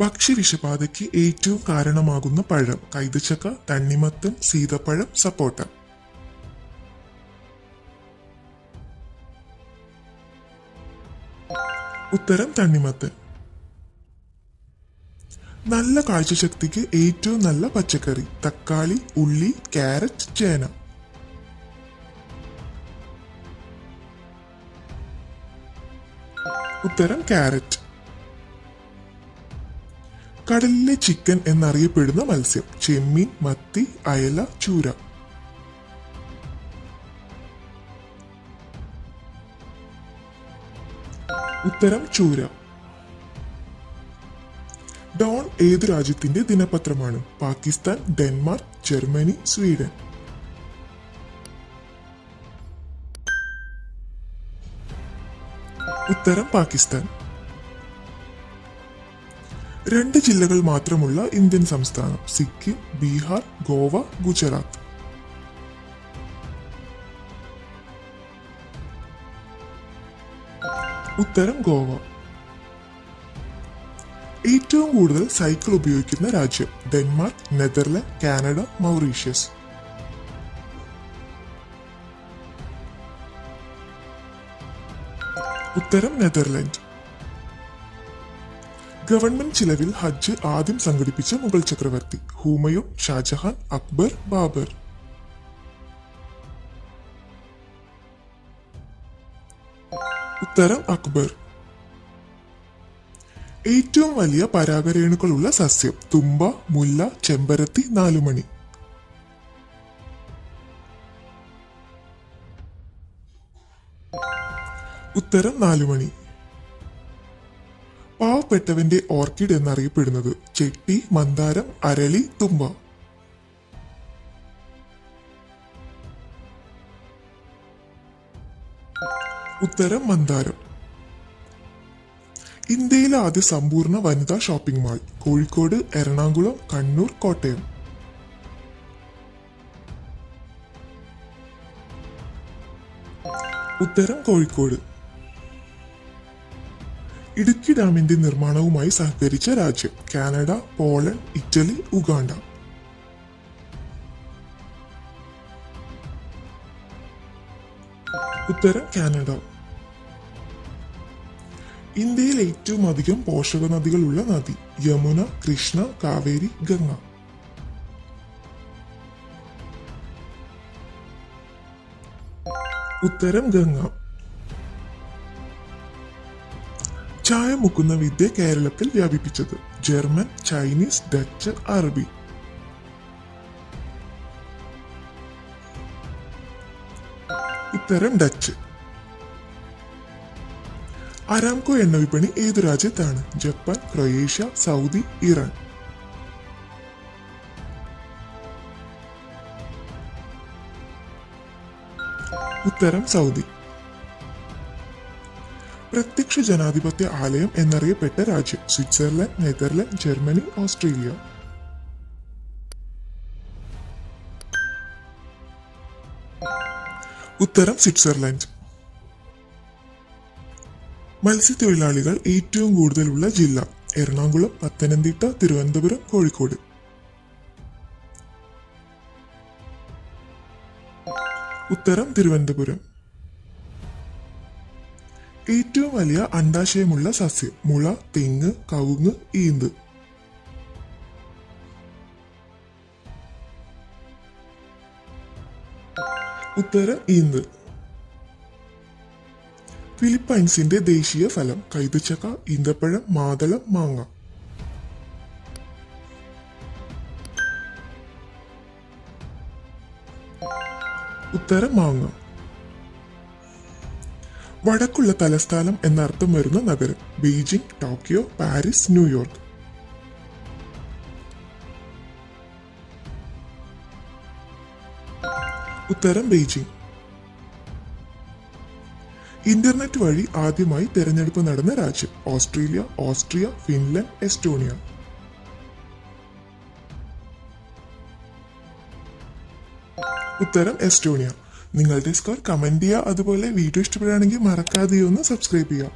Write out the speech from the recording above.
ഭക്ഷ്യവിഷബാധയ്ക്ക് ഏറ്റവും കാരണമാകുന്ന പഴം: കൈതച്ചക്ക, തണ്ണിമത്തൻ, സീതപ്പഴം, സപ്പോട്ട. ഉത്തരം തണ്ണിമത്തൻ. നല്ല കാഴ്ചശക്തിക്ക് ഏറ്റവും നല്ല പച്ചക്കറി: തക്കാളി, ഉള്ളി, ക്യാരറ്റ്, ചേന. ഉത്തരം ക്യാരറ്റ്. കടലിലെ ചിക്കൻ എന്നറിയപ്പെടുന്ന മത്സ്യം: ചെമ്മീൻ, മത്തി, അയല, ചൂര. ഉത്തരം ചൂര. ഡോൺ ഏതു രാജ്യത്തിന്റെ ദിനപത്രമാണ്? Pakistan, Denmark, Germany, Sweden. ഉത്തരം പാകിസ്ഥാൻ. 2 ജില്ലകൾ മാത്രമുള്ള ഇന്ത്യൻ സംസ്ഥാനം: സിക്കിം, ബീഹാർ, ഗോവ, ഗുജറാത്ത്. ഉത്തരം ഗോവ. ഏറ്റവും കൂടുതൽ സൈക്കിൾ ഉപയോഗിക്കുന്ന രാജ്യം: ഡെൻമാർക്ക്, നെതർലൻഡ്, കാനഡ, മൗറീഷ്യസ്. ഉത്തരം നെതർലൻഡ്. ഗവൺമെന്റ് ചിലവിൽ ഹജ്ജ് ആദ്യം സംഘടിപ്പിച്ച മുഗൾ ചക്രവർത്തി: ഹുമയൂൺ, ഷാജഹാൻ, അക്ബർ, ബാബർ. ഉത്തരം അക്ബർ. ഏറ്റവും വലിയ പരാഗരേണുക്കളുള്ള സസ്യം: തുമ്പ, മുല്ല, ചെമ്പരത്തി, നാലുമണി. ഉത്തരം നാലുമണി. പാവപ്പെട്ടവന്റെ ഓർക്കിഡ് എന്നറിയപ്പെടുന്നത്: ചെട്ടി, മന്ദാരം, അരളി, തുമ്പ. ഉത്തരം മന്ദാരം. ഇന്ത്യയിലെ ആദ്യ സമ്പൂർണ്ണ വനിതാ ഷോപ്പിംഗ് മാൾ: കോഴിക്കോട്, എറണാകുളം, കണ്ണൂർ, കോട്ടയം. ഉത്തരം കോഴിക്കോട്. ഇടുക്കി ഡാമിന്റെ നിർമ്മാണവുമായി സഹകരിച്ച രാജ്യം: കാനഡ, പോളണ്ട്, ഇറ്റലി, ഉഗാണ്ട. ഉത്തരം കാനഡ. ഇന്ത്യയിൽ ഏറ്റവും അധികം പോഷക നദികളുള്ള നദി: യമുന, കൃഷ്ണ, കാവേരി, ഗംഗ. ഉത്തരം ഗംഗ. ചായ മുക്കുന്ന വിദ്യ കേരളത്തിൽ വ്യാപിപ്പിച്ചത്: ജർമ്മൻ, ചൈനീസ്, ഡച്ച്, അറബി. ഉത്തരം ഡച്ച്. അരാംകോ എണ്ണ വിപണി ഏതു രാജ്യത്താണ്? Japan, Croatia, Saudi, Iran. ഉത്തരം സൗദി. പ്രത്യക്ഷ ജനാധിപത്യ ആലയം എന്നറിയപ്പെട്ട രാജ്യം: സ്വിറ്റ്സർലൻഡ്, നെതർലൻഡ്, ജർമ്മനി, ഓസ്ട്രേലിയ. ഉത്തരം സ്വിറ്റ്സർലൻഡ്. മത്സ്യത്തൊഴിലാളികൾ ഏറ്റവും കൂടുതലുള്ള ജില്ല: എറണാകുളം, പത്തനംതിട്ട, തിരുവനന്തപുരം, കോഴിക്കോട്. ഉത്തരം തിരുവനന്തപുരം. ഏറ്റവും വലിയ അണ്ഡാശയമുള്ള സസ്യം: മുള, തെങ്ങ്, കവുങ്ങ്, ഈന്ത്. ഉത്തരം ഈന്ത്. ഫിലിപ്പൈൻസിന്റെ ദേശീയ ഫലം: കൈതച്ചക്ക, ഈന്തപ്പഴം, മാതളം, മാങ്ങ. ഉത്തരം മാങ്ങ. വടക്കുള്ള തലസ്ഥാനം എന്നർത്ഥം വരുന്ന നഗരം: ബീജിംഗ്, ടോക്കിയോ, പാരീസ്, ന്യൂയോർക്ക്. ഉത്തരം ബീജിംഗ്. ഇന്റർനെറ്റ് വഴി ആദ്യമായി തെരഞ്ഞെടുപ്പ് നടന്ന രാജ്യം: ഓസ്ട്രേലിയ, ഓസ്ട്രിയ, ഫിൻലൻഡ്, എസ്റ്റോണിയ. ഉത്തരം എസ്റ്റോണിയ. നിങ്ങളുടെ സ്കോർ കമന്റ് ചെയ്യുക. അതുപോലെ വീഡിയോ ഇഷ്ടപ്പെടുകയാണെങ്കിൽ മറക്കാതെ ഒന്ന് സബ്സ്ക്രൈബ് ചെയ്യുക.